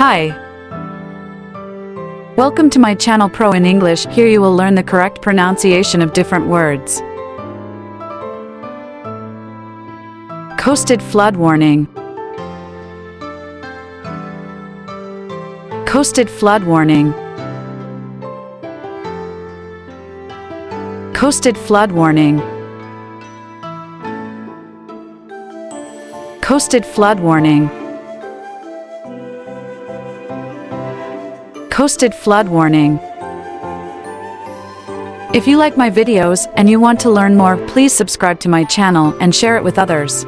Hi. Welcome to my channel Pro in English. Here you will learn the correct pronunciation of different words. Coasted flood warning. Coasted flood warning. Coasted flood warning. Coasted flood warning. Coasted flood warning. If you like my videos and you want to learn more, please subscribe to my channel and share it with others.